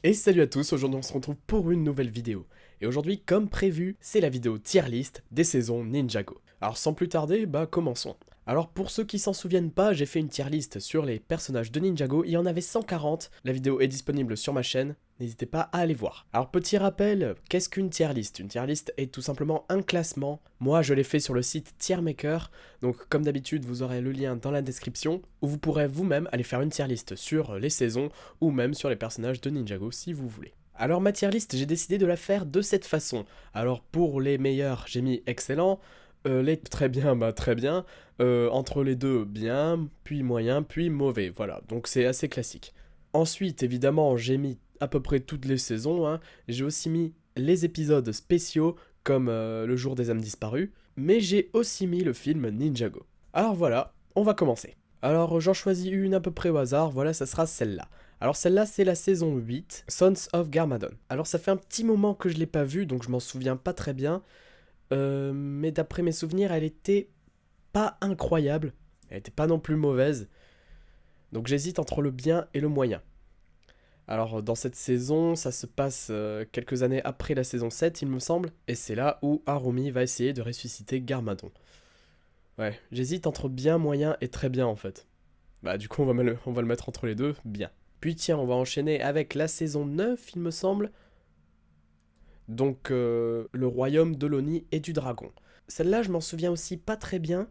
Et salut à tous, aujourd'hui on se retrouve pour une nouvelle vidéo. Et aujourd'hui, comme prévu, c'est la vidéo tier list des saisons Ninjago. Alors sans plus tarder, commençons. Alors pour ceux qui s'en souviennent pas, j'ai fait une tier list sur les personnages de Ninjago, il y en avait 140, la vidéo est disponible sur ma chaîne, n'hésitez pas à aller voir. Alors petit rappel, qu'est-ce qu'une tier list? Une tier list est tout simplement un classement, moi je l'ai fait sur le site Tiermaker, donc comme d'habitude vous aurez le lien dans la description, où vous pourrez vous-même aller faire une tier list sur les saisons, ou même sur les personnages de Ninjago si vous voulez. Alors ma tier list, j'ai décidé de la faire de cette façon. Alors pour les meilleurs, j'ai mis excellent, les très bien, très bien, entre les deux, bien, puis moyen, puis mauvais, voilà, donc c'est assez classique. Ensuite, évidemment, j'ai mis à peu près toutes les saisons, hein. J'ai aussi mis les épisodes spéciaux, comme Le jour des âmes disparues, mais j'ai aussi mis le film Ninjago. Alors voilà, on va commencer. Alors j'en choisis une à peu près au hasard, voilà, ça sera celle-là. Alors celle-là, c'est la saison 8, Sons of Garmadon. Alors ça fait un petit moment que je l'ai pas vue, donc je m'en souviens pas très bien, mais d'après mes souvenirs, elle était pas incroyable, elle était pas non plus mauvaise, donc j'hésite entre le bien et le moyen. Alors dans cette saison, ça se passe quelques années après la saison 7, il me semble, et c'est là où Harumi va essayer de ressusciter Garmadon. Ouais, j'hésite entre bien, moyen et très bien en fait. Bah du coup on va le mettre entre les deux, bien. Puis tiens, on va enchaîner avec la saison 9, il me semble. Donc le royaume de l'Oni et du dragon. Celle-là, je m'en souviens aussi pas très bien,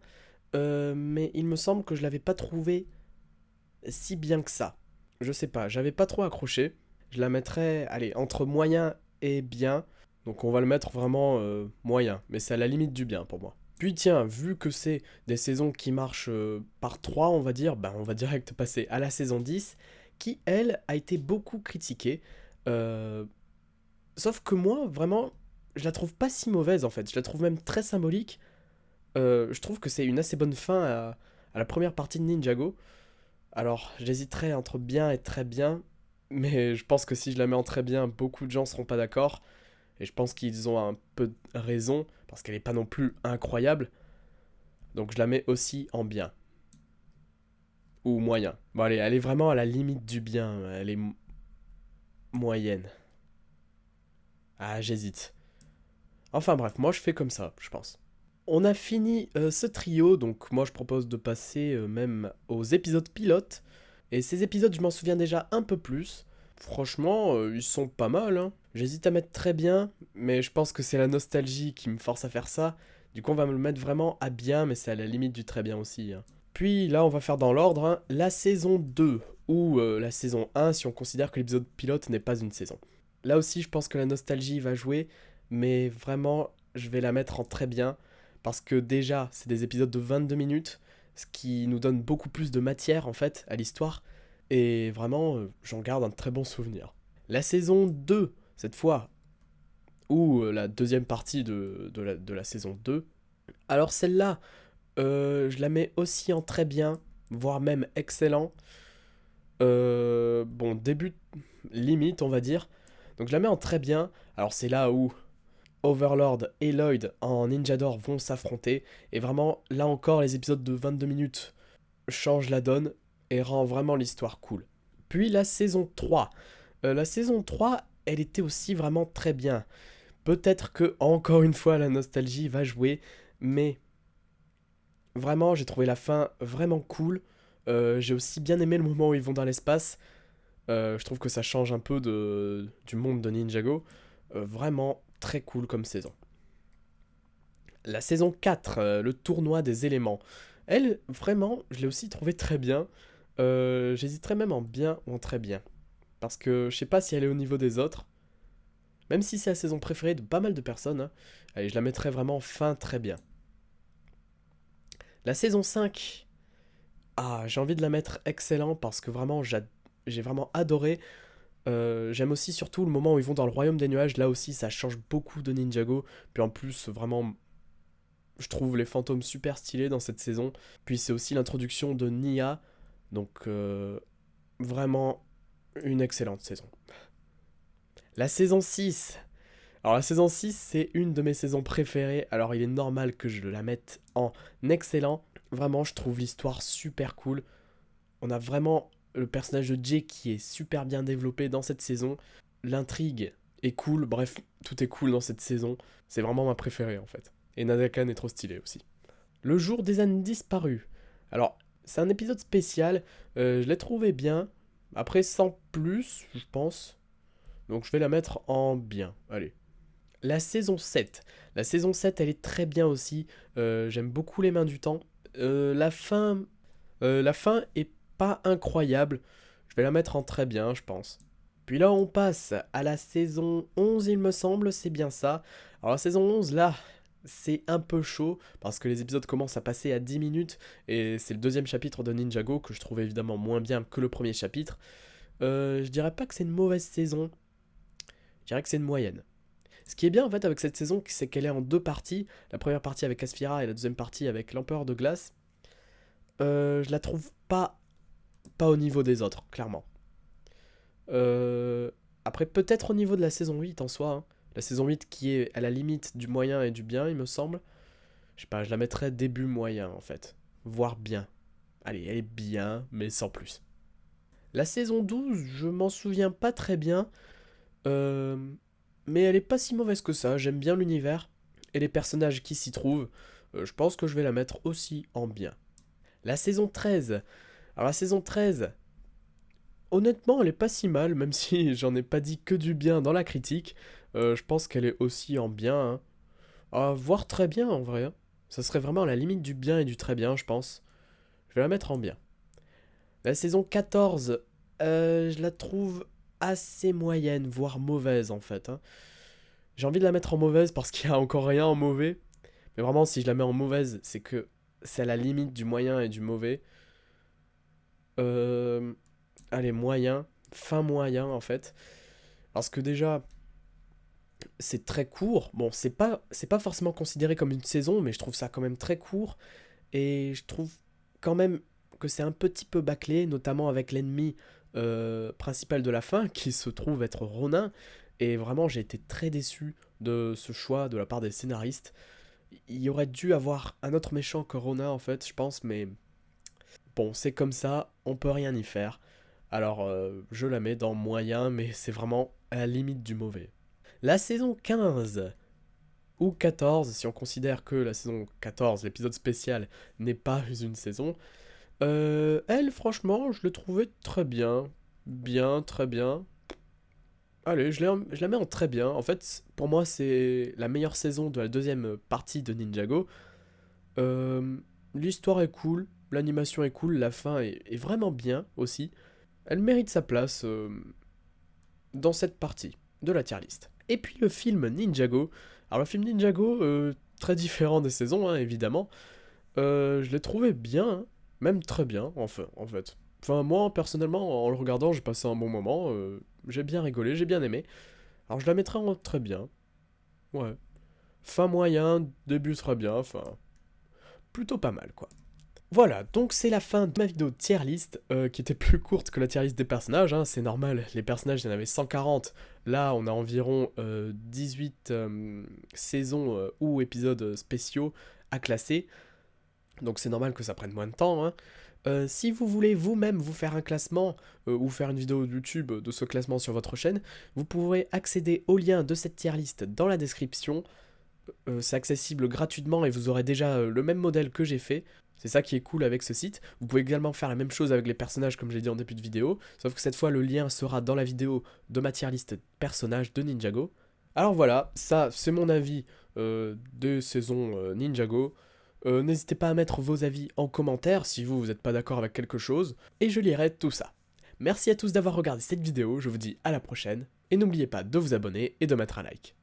mais il me semble que je l'avais pas trouvée si bien que ça. Je sais pas, j'avais pas trop accroché. Je la mettrais, allez, entre moyen et bien. Donc on va le mettre vraiment moyen, mais c'est à la limite du bien pour moi. Puis tiens, vu que c'est des saisons qui marchent par 3, on va dire, on va direct passer à la saison 10, qui, elle, a été beaucoup critiquée. Euh, Sauf que moi, vraiment, je la trouve pas si mauvaise en fait. Je la trouve même très symbolique. Je trouve que c'est une assez bonne fin à la première partie de Ninjago. Alors, j'hésiterais entre bien et très bien, mais je pense que si je la mets en très bien, beaucoup de gens seront pas d'accord. Et je pense qu'ils ont un peu raison, parce qu'elle est pas non plus incroyable. Donc je la mets aussi en bien. Ou moyen. Bon allez, elle est vraiment à la limite du bien. Elle est moyenne. Ah, j'hésite. Enfin bref, moi je fais comme ça, je pense. On a fini ce trio, donc moi je propose de passer même aux épisodes pilotes. Et ces épisodes, je m'en souviens déjà un peu plus. Franchement, ils sont pas mal, hein. J'hésite à mettre très bien, mais je pense que c'est la nostalgie qui me force à faire ça. Du coup, on va me le mettre vraiment à bien, mais c'est à la limite du très bien aussi, hein. Puis là, on va faire dans l'ordre, hein, la saison 2, ou la saison 1 si on considère que l'épisode pilote n'est pas une saison. Là aussi, je pense que la nostalgie va jouer, mais vraiment, je vais la mettre en très bien, parce que déjà, c'est des épisodes de 22 minutes, ce qui nous donne beaucoup plus de matière, en fait, à l'histoire, et vraiment, j'en garde un très bon souvenir. La saison 2, cette fois, ou la deuxième partie de la saison 2, alors celle-là, je la mets aussi en très bien, voire même excellent. Bon, début limite, on va dire. Donc je la mets en très bien. Alors c'est là où Overlord et Lloyd en Ninjador vont s'affronter. Et vraiment, là encore, les épisodes de 22 minutes changent la donne et rend vraiment l'histoire cool. Puis la saison 3. La saison 3, elle était aussi vraiment très bien. Peut-être que, encore une fois, la nostalgie va jouer, mais vraiment, j'ai trouvé la fin vraiment cool. J'ai aussi bien aimé le moment où ils vont dans l'espace. Je trouve que ça change un peu du monde de Ninjago. Vraiment très cool comme saison. La saison 4, le tournoi des éléments. Elle, vraiment, je l'ai aussi trouvée très bien. J'hésiterais même en bien ou en très bien. Parce que je sais pas si elle est au niveau des autres. Même si c'est la saison préférée de pas mal de personnes, hein. Allez, je la mettrais vraiment fin très bien. La saison 5, ah, j'ai envie de la mettre excellent parce que vraiment, j'ai vraiment adoré. J'aime aussi surtout le moment où ils vont dans le royaume des nuages. Là aussi, ça change beaucoup de Ninjago. Puis en plus, vraiment, je trouve les fantômes super stylés dans cette saison. Puis c'est aussi l'introduction de Nia. Donc, vraiment, une excellente saison. La saison 6. Alors la saison 6, c'est une de mes saisons préférées. Alors il est normal que je la mette en excellent. Vraiment, je trouve l'histoire super cool. On a vraiment le personnage de Jay qui est super bien développé dans cette saison. L'intrigue est cool, bref, tout est cool dans cette saison. C'est vraiment ma préférée en fait. Et Nadakan est trop stylé aussi. Le jour des ânes disparus. Alors, c'est un épisode spécial, je l'ai trouvé bien. Après, sans plus, je pense. Donc je vais la mettre en bien, allez. La saison 7. La saison 7, elle est très bien aussi. J'aime beaucoup les mains du temps. La fin est pas incroyable. Je vais la mettre en très bien, je pense. Puis là, on passe à la saison 11, il me semble, c'est bien ça. Alors la saison 11, là, c'est un peu chaud, parce que les épisodes commencent à passer à 10 minutes, et c'est le deuxième chapitre de Ninjago, que je trouve évidemment moins bien que le premier chapitre. Je dirais pas que c'est une mauvaise saison, je dirais que c'est une moyenne. Ce qui est bien en fait avec cette saison, c'est qu'elle est en deux parties. La première partie avec Asphyra et la deuxième partie avec l'Empereur de Glace. Je la trouve pas au niveau des autres, clairement. Après, peut-être au niveau de la saison 8 en soi. Hein. La saison 8 qui est à la limite du moyen et du bien, il me semble. Je sais pas, je la mettrais début moyen en fait. Voire bien. Allez, elle est bien, mais sans plus. La saison 12, je m'en souviens pas très bien. Mais elle est pas si mauvaise que ça. J'aime bien l'univers et les personnages qui s'y trouvent. Je pense que je vais la mettre aussi en bien. La saison 13. Alors la saison 13, honnêtement, elle est pas si mal, même si j'en ai pas dit que du bien dans la critique. Je pense qu'elle est aussi en bien. Hein. Voire très bien en vrai. Hein. Ça serait vraiment à la limite du bien et du très bien, je pense. Je vais la mettre en bien. La saison 14, je la trouve assez moyenne, voire mauvaise en fait. Hein. J'ai envie de la mettre en mauvaise parce qu'il n'y a encore rien en mauvais. Mais vraiment, si je la mets en mauvaise, c'est que c'est à la limite du moyen et du mauvais. Allez, moyen. Fin moyen en fait. Parce que déjà, c'est très court. Bon, c'est pas forcément considéré comme une saison, mais je trouve ça quand même très court. Et je trouve quand même que c'est un petit peu bâclé, notamment avec l'ennemi principal de la fin, qui se trouve être Ronin. Et vraiment, j'ai été très déçu de ce choix de la part des scénaristes. Il y aurait dû avoir un autre méchant que Ronin, en fait, je pense, mais bon, c'est comme ça, on peut rien y faire. Alors, je la mets dans moyen, mais c'est vraiment à la limite du mauvais. La saison 15, ou 14, si on considère que la saison 14, l'épisode spécial, n'est pas une saison, elle, franchement, je l'ai trouvée très bien. Bien, très bien. Allez, je la mets en très bien. En fait, pour moi, c'est la meilleure saison de la deuxième partie de Ninjago. L'histoire est cool, l'animation est cool, la fin est vraiment bien aussi. Elle mérite sa place dans cette partie de la tier list. Et puis le film Ninjago. Alors le film Ninjago, très différent des saisons, hein, évidemment. Je l'ai trouvé bien, hein, même très bien, enfin, en fait. Enfin, moi, personnellement, en le regardant, j'ai passé un bon moment. J'ai bien rigolé, j'ai bien aimé. Alors je la mettrai en très bien. Ouais. Fin moyen, début très bien, enfin... Plutôt pas mal, quoi. Voilà, donc c'est la fin de ma vidéo tier list, qui était plus courte que la tier list des personnages, hein, c'est normal, les personnages il y en avait 140, là on a environ 18 saisons ou épisodes spéciaux à classer, donc c'est normal que ça prenne moins de temps. Hein. Si vous voulez vous-même vous faire un classement ou faire une vidéo YouTube de ce classement sur votre chaîne, vous pourrez accéder au lien de cette tier list dans la description. C'est accessible gratuitement et vous aurez déjà le même modèle que j'ai fait. C'est ça qui est cool avec ce site. Vous pouvez également faire la même chose avec les personnages comme j'ai dit en début de vidéo, sauf que cette fois le lien sera dans la vidéo de ma tier list personnages de Ninjago. Alors voilà, ça c'est mon avis des saisons Ninjago. N'hésitez pas à mettre vos avis en commentaire si vous n'êtes pas d'accord avec quelque chose, et je lirai tout ça. Merci à tous d'avoir regardé cette vidéo, je vous dis à la prochaine, et n'oubliez pas de vous abonner et de mettre un like.